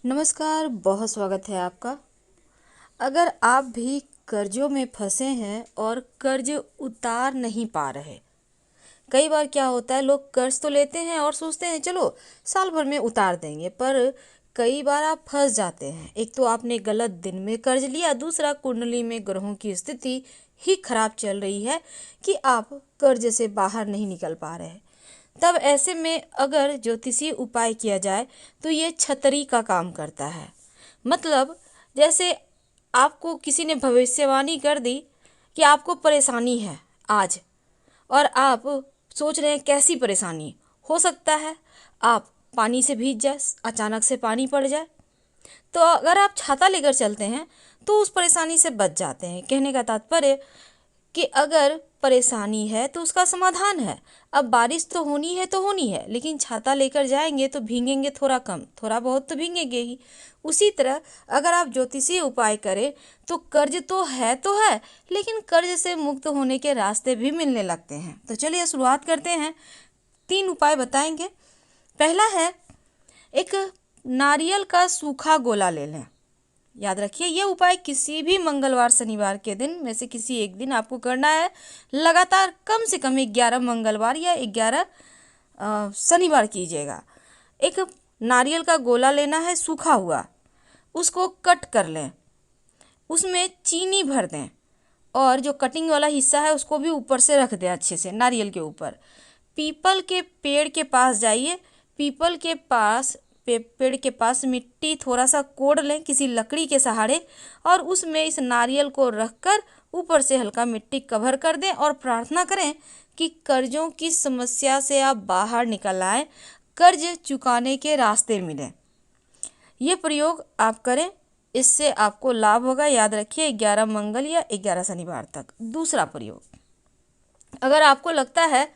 नमस्कार, बहुत स्वागत है आपका। अगर आप भी कर्जों में फंसे हैं और कर्ज उतार नहीं पा रहे, कई बार क्या होता है, लोग कर्ज तो लेते हैं और सोचते हैं चलो साल भर में उतार देंगे, पर कई बार आप फंस जाते हैं। एक तो आपने गलत दिन में कर्ज लिया, दूसरा कुंडली में ग्रहों की स्थिति ही खराब चल रही है कि आप कर्ज से बाहर नहीं निकल पा रहे। तब ऐसे में अगर ज्योतिषीय उपाय किया जाए तो ये छतरी का काम करता है। मतलब जैसे आपको किसी ने भविष्यवाणी कर दी कि आपको परेशानी है आज, और आप सोच रहे हैं कैसी परेशानी हो सकता है, आप पानी से भीग जाए, अचानक से पानी पड़ जाए, तो अगर आप छाता लेकर चलते हैं तो उस परेशानी से बच जाते हैं। कहने का तात्पर्य कि अगर परेशानी है तो उसका समाधान है। अब बारिश तो होनी है, लेकिन छाता लेकर जाएंगे तो भीगेंगे थोड़ा कम, थोड़ा बहुत तो भीगेंगे ही। उसी तरह अगर आप ज्योतिषीय उपाय करें तो कर्ज तो है, लेकिन कर्ज से मुक्त होने के रास्ते भी मिलने लगते हैं। तो चलिए शुरुआत करते हैं। 3 उपाय बताएंगे। पहला है, एक नारियल का सूखा गोला ले लें। याद रखिए, ये उपाय किसी भी मंगलवार शनिवार के दिन में से किसी एक दिन आपको करना है। लगातार कम से कम 11 मंगलवार या 11 शनिवार कीजिएगा। एक नारियल का गोला लेना है सूखा हुआ, उसको कट कर लें, उसमें चीनी भर दें और जो कटिंग वाला हिस्सा है उसको भी ऊपर से रख दें अच्छे से नारियल के ऊपर। पीपल के पेड़ के पास जाइए, पीपल के पास पेड़ के पास मिट्टी थोड़ा सा कोड़ लें किसी लकड़ी के सहारे, और उसमें इस नारियल को रखकर ऊपर से हल्का मिट्टी कवर कर दें और प्रार्थना करें कि कर्जों की समस्या से आप बाहर निकल आएं, कर्ज चुकाने के रास्ते मिलें। ये प्रयोग आप करें, इससे आपको लाभ होगा। याद रखिए, 11 मंगल या 11 शनिवार तक। दूसरा प्रयोग, अगर आपको लगता है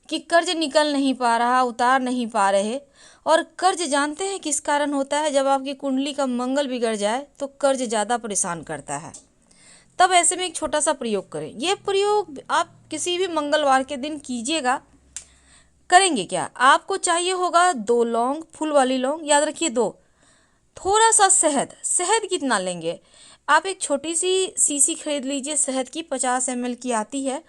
कि कर्ज निकल नहीं पा रहा, उतार नहीं पा रहे, और कर्ज जानते हैं किस कारण होता है, जब आपकी कुंडली का मंगल बिगड़ जाए तो कर्ज ज़्यादा परेशान करता है। तब ऐसे में एक छोटा सा प्रयोग करें। ये प्रयोग आप किसी भी मंगलवार के दिन कीजिएगा। करेंगे क्या, आपको चाहिए होगा 2 लौंग, फूल वाली लौंग, याद रखिए 2। थोड़ा सा शहद, शहद कितना लेंगे, आप एक छोटी सी शीशी खरीद लीजिए शहद की, 50 ml की आती है।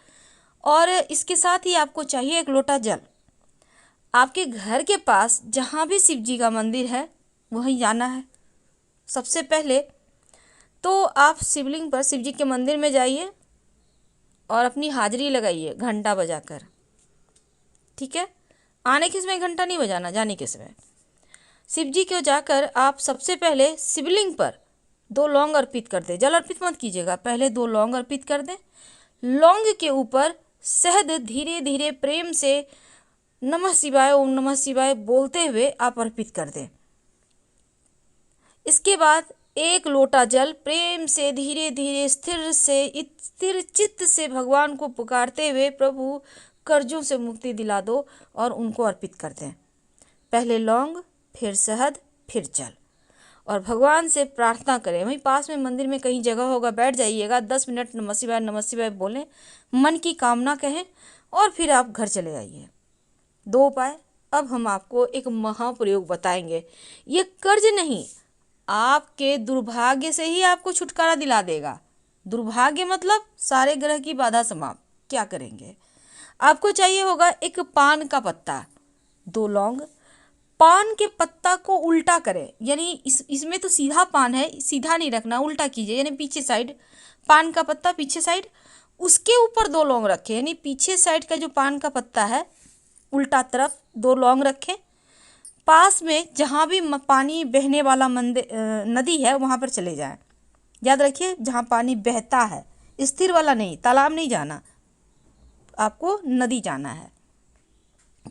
और इसके साथ ही आपको चाहिए 1 लोटा जल। आपके घर के पास जहाँ भी शिव जी का मंदिर है वहीं जाना है। सबसे पहले तो आप शिवलिंग पर, शिव जी के मंदिर में जाइए और अपनी हाजिरी लगाइए घंटा बजाकर। ठीक है, आने के समय घंटा नहीं बजाना, जाने के समय। शिव जी को जाकर आप सबसे पहले शिवलिंग पर 2 लौंग अर्पित कर दें। जल अर्पित मत कीजिएगा, पहले 2 लौंग अर्पित कर दें। लौंग के ऊपर शहद धीरे धीरे प्रेम से नमः शिवाय, ओम नमः शिवाय बोलते हुए आप अर्पित कर दें। इसके बाद 1 लोटा जल प्रेम से धीरे धीरे स्थिर चित्त से भगवान को पुकारते हुए, प्रभु कर्जों से मुक्ति दिला दो, और उनको अर्पित कर दें। पहले लौंग, फिर शहद, फिर जल, और भगवान से प्रार्थना करें। वहीं पास में मंदिर में कहीं जगह होगा, बैठ जाइएगा, 10 मिनट नमः शिवाय बोलें, मन की कामना कहें और फिर आप घर चले आइए। 2 उपाय। अब हम आपको एक महाप्रयोग बताएंगे। ये कर्ज नहीं, आपके दुर्भाग्य से ही आपको छुटकारा दिला देगा। दुर्भाग्य मतलब सारे ग्रह की बाधा समाप्त। क्या करेंगे, आपको चाहिए होगा 1 पान का पत्ता, 2 लौंग। पान के पत्ता को उल्टा करें, यानी इसमें तो सीधा पान है, सीधा नहीं रखना, उल्टा कीजिए, यानी पीछे साइड पान का पत्ता, पीछे साइड, उसके ऊपर 2 लौंग रखें, यानी पीछे साइड का जो पान का पत्ता है उल्टा तरफ 2 लौंग रखें। पास में जहाँ भी पानी बहने वाला नदी है वहाँ पर चले जाएं। याद रखिए, जहाँ पानी बहता है, स्थिर वाला नहीं, तालाब नहीं जाना, आपको नदी जाना है।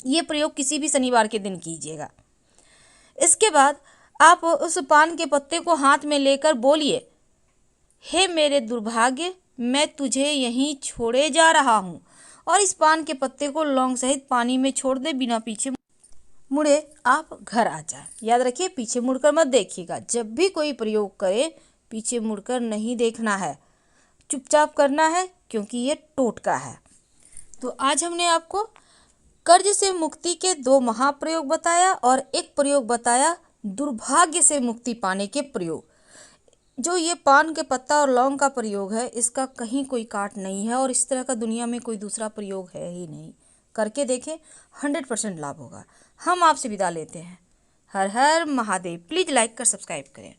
ये प्रयोग किसी भी शनिवार के दिन कीजिएगा। इसके बाद आप उस पान के पत्ते को हाथ में लेकर बोलिए, हे मेरे दुर्भाग्य, मैं तुझे यहीं छोड़े जा रहा हूँ, और इस पान के पत्ते को लौंग सहित पानी में छोड़ दे, बिना पीछे मुड़े आप घर आ जाए। याद रखिए, पीछे मुड़कर मत देखिएगा। जब भी कोई प्रयोग करें पीछे मुड़कर नहीं देखना है, चुपचाप करना है, क्योंकि ये टोटका है। तो आज हमने आपको कर्ज से मुक्ति के 2 महाप्रयोग बताया और एक प्रयोग बताया दुर्भाग्य से मुक्ति पाने के प्रयोग। जो ये पान के पत्ता और लौंग का प्रयोग है, इसका कहीं कोई काट नहीं है और इस तरह का दुनिया में कोई दूसरा प्रयोग है ही नहीं। करके देखें, 100% लाभ होगा। हम आपसे विदा लेते हैं। हर हर महादेव। प्लीज़ लाइक कर सब्सक्राइब करें।